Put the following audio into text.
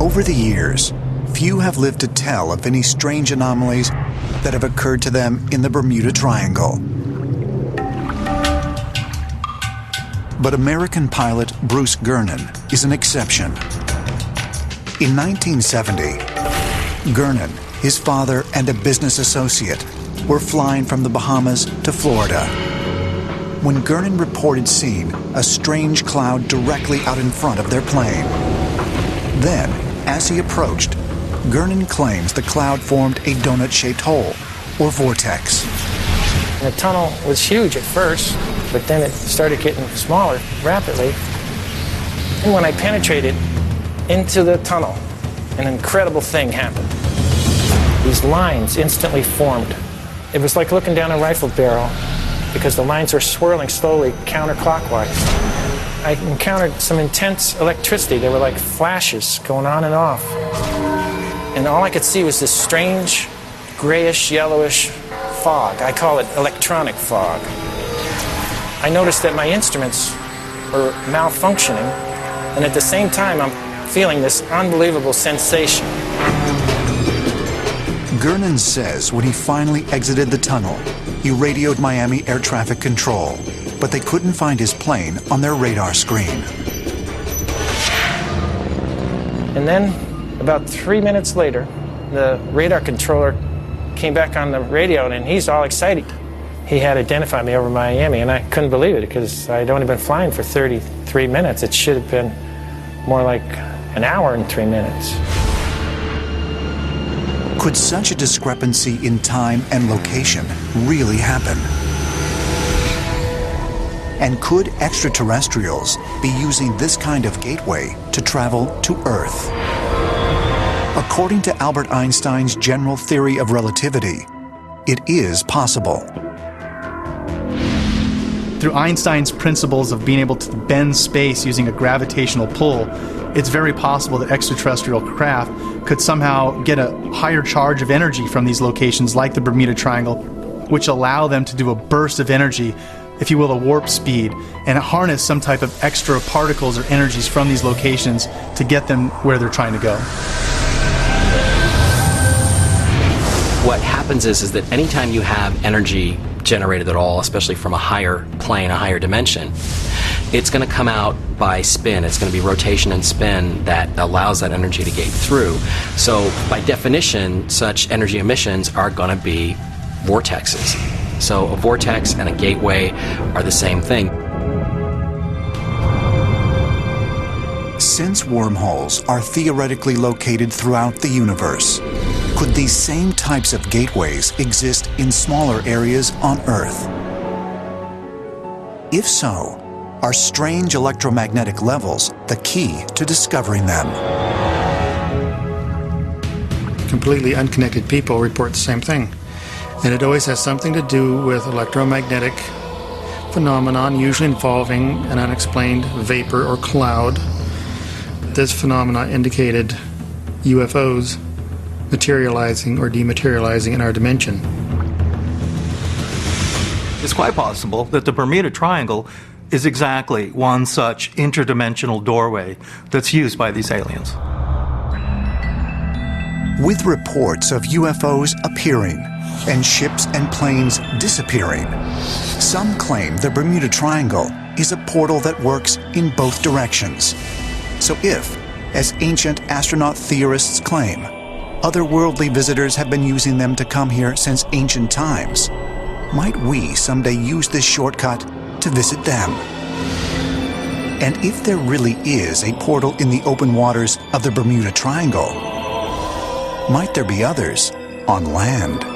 Over the years, few have lived to tell of any strange anomalies that have occurred to them in the Bermuda Triangle. But American pilot Bruce Gernon is an exception. In 1970, Gernon, his father, and a business associate were flying from the Bahamas to Florida when Gernon reported seeing a strange cloud directly out in front of their plane. Then, as he approached, Gernon claims the cloud formed a donut-shaped hole, or vortex. The tunnel was huge at first, but then it started getting smaller rapidly. And when I penetrated into the tunnel, an incredible thing happened. These lines instantly formed. It was like looking down a rifle barrel because the lines were swirling slowly counterclockwise. I encountered some intense electricity. There were like flashes going on and off. And all I could see was this strange, grayish, yellowish fog. I call it electronic fog. I noticed that my instruments were malfunctioning, and at the same time, I'm feeling this unbelievable sensation. Gernon says when he finally exited the tunnel, he radioed Miami Air Traffic Control, but they couldn't find his plane on their radar screen. And then, about 3 minutes later, the radar controller came back on the radio, and he's all excited. He had identified me over Miami, and I couldn't believe it because I'd only been flying for 33 minutes. It should have been more like an hour and 3 minutes. Could such a discrepancy in time and location really happen? And could extraterrestrials be using this kind of gateway to travel to Earth? According to Albert Einstein's general theory of relativity, it is possible. Through Einstein's principles of being able to bend space using a gravitational pull, it's very possible that extraterrestrial craft could somehow get a higher charge of energy from these locations like the Bermuda Triangle, which allow them to do a burst of energy, if you will, a warp speed, and harness some type of extra particles or energies from these locations to get them where they're trying to go. What happens is that anytime you have energy generated at all, especially from a higher plane, a higher dimension, it's going to come out by spin. It's going to be rotation and spin that allows that energy to get through. So by definition, such energy emissions are going to be vortexes. So a vortex and a gateway are the same thing. Since wormholes are theoretically located throughout the universe, could these same types of gateways exist in smaller areas on Earth? If so, are strange electromagnetic levels the key to discovering them? Completely unconnected people report the same thing. And it always has something to do with electromagnetic phenomenon, usually involving an unexplained vapor or cloud. This phenomena indicated UFOs materializing or dematerializing in our dimension. It's quite possible that the Bermuda Triangle is exactly one such interdimensional doorway that's used by these aliens. With reports of UFOs appearing and ships and planes disappearing, some claim the Bermuda Triangle is a portal that works in both directions. So if, as ancient astronaut theorists claim, otherworldly visitors have been using them to come here since ancient times, might we someday use this shortcut to visit them? And if there really is a portal in the open waters of the Bermuda Triangle, might there be others on land?